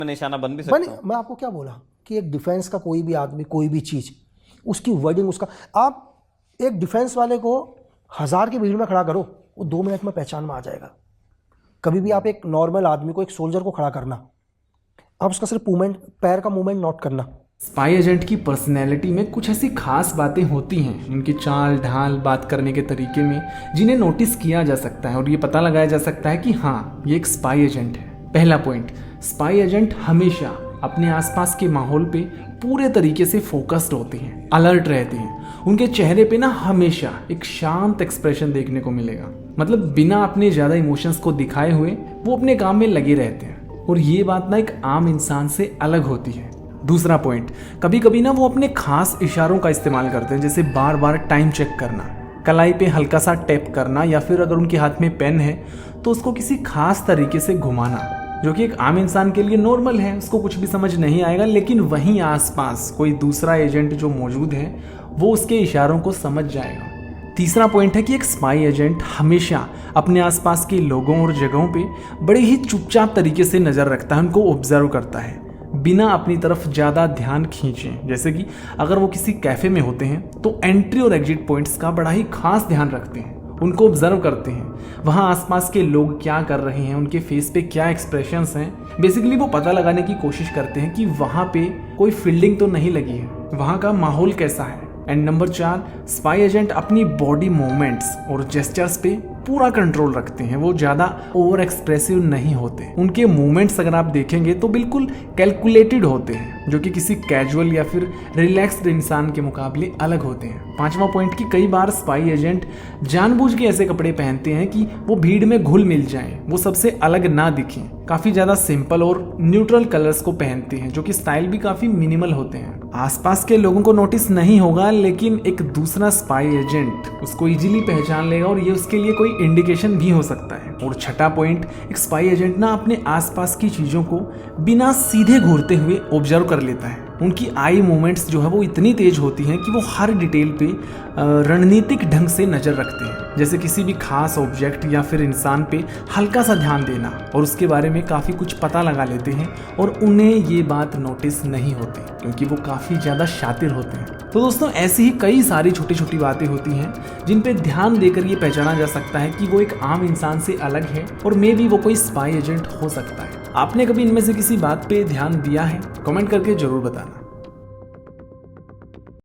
मैं निशाना बन भी सकता हूँ। मैं आपको क्या बोला कि एक डिफेंस का कोई भी आदमी, कोई भी चीज, उसकी वर्डिंग, उसका, आप एक डिफेंस वाले को 1000 की भीड़ में खड़ा करो, वो 2 मिनट में पहचान में आ जाएगा। कभी भी आप एक नॉर्मल आदमी को, एक सोल्जर को खड़ा करना, आप उसका सिर्फ मूवमेंट, पैर का मूवमेंट नोट करना। स्पाई एजेंट की पर्सनैलिटी में कुछ ऐसी खास बातें होती हैं, उनकी चाल ढाल, बात करने के तरीके में, जिन्हें नोटिस किया जा सकता है और ये पता लगाया जा सकता है कि हाँ, ये एक स्पाई एजेंट है। पहला पॉइंट, स्पाई एजेंट हमेशा अपने आसपास के माहौल पे पूरे तरीके से फोकस्ड होते हैं, अलर्ट रहते हैं। उनके चेहरे पे ना हमेशा एक शांत एक्सप्रेशन देखने को मिलेगा, मतलब बिना अपने ज़्यादा इमोशंस को दिखाए हुए वो अपने काम में लगे रहते हैं, और ये बात ना एक आम इंसान से अलग होती है। दूसरा पॉइंट, कभी कभी ना वो अपने खास इशारों का इस्तेमाल करते हैं, जैसे बार बार टाइम चेक करना, कलाई पे हल्का सा टैप करना, या फिर अगर उनके हाथ में पेन है तो उसको किसी खास तरीके से घुमाना, जो कि एक आम इंसान के लिए नॉर्मल है, उसको कुछ भी समझ नहीं आएगा, लेकिन वहीं आसपास कोई दूसरा एजेंट जो मौजूद है वो उसके इशारों को समझ जाएगा। तीसरा पॉइंट है कि एक स्पाई एजेंट हमेशा अपने आसपास के लोगों और जगहों पे बड़े ही चुपचाप तरीके से नज़र रखता है, उनको ऑब्जर्व करता है बिना अपनी तरफ ज़्यादा ध्यान खींचे। जैसे कि अगर वो किसी कैफ़े में होते हैं तो एंट्री और एग्जिट पॉइंट्स का बड़ा ही खास ध्यान रखते हैं, उनको ऑब्जर्व करते हैं, वहाँ आसपास के लोग क्या कर रहे हैं, उनके फेस पे क्या एक्सप्रेशंस हैं। बेसिकली वो पता लगाने की कोशिश करते हैं कि वहाँ पे कोई फील्डिंग तो नहीं लगी है, वहाँ का माहौल कैसा है। एंड नंबर 4, स्पाई एजेंट अपनी बॉडी मूवमेंट्स और जेस्चर्स पे पूरा कंट्रोल रखते हैं, वो ज़्यादा ओवर एक्सप्रेसिव नहीं होते। उनके मूवमेंट्स अगर आप देखेंगे तो बिल्कुल कैलकुलेटेड होते हैं, जो कि किसी कैजुअल या फिर रिलैक्स्ड इंसान के मुकाबले अलग होते हैं। पांचवा पॉइंट कि कई बार स्पाई एजेंट जानबूझ के ऐसे कपड़े पहनते हैं कि वो भीड़ में घुल मिल जाएं, वो सबसे अलग ना दिखें। काफ़ी ज़्यादा सिंपल और न्यूट्रल कलर्स को पहनते हैं, जो कि स्टाइल भी काफ़ी मिनिमल होते हैं। आसपास के लोगों को नोटिस नहीं होगा, लेकिन एक दूसरा स्पाई एजेंट उसको इजीली पहचान लेगा, और ये उसके लिए कोई इंडिकेशन भी हो सकता है। और छठा पॉइंट, एक स्पाई एजेंट ना अपने आसपास की चीज़ों को बिना सीधे घूरते हुए ऑब्जर्व कर लेता है। उनकी आई मूवमेंट्स जो है वो इतनी तेज होती हैं कि वो हर डिटेल पे रणनीतिक ढंग से नज़र रखते हैं, जैसे किसी भी खास ऑब्जेक्ट या फिर इंसान पे हल्का सा ध्यान देना, और उसके बारे में काफ़ी कुछ पता लगा लेते हैं, और उन्हें ये बात नोटिस नहीं होती क्योंकि वो काफ़ी ज़्यादा शातिर होते हैं। तो दोस्तों, ऐसी ही कई सारी छोटी छोटी बातें होती हैं जिन पे ध्यान देकर ये पहचाना जा सकता है कि वो एक आम इंसान से अलग है, और मे बी वो कोई स्पाई एजेंट हो सकता है। आपने कभी इनमें से किसी बात पे ध्यान दिया है? कमेंट करके जरूर बताना।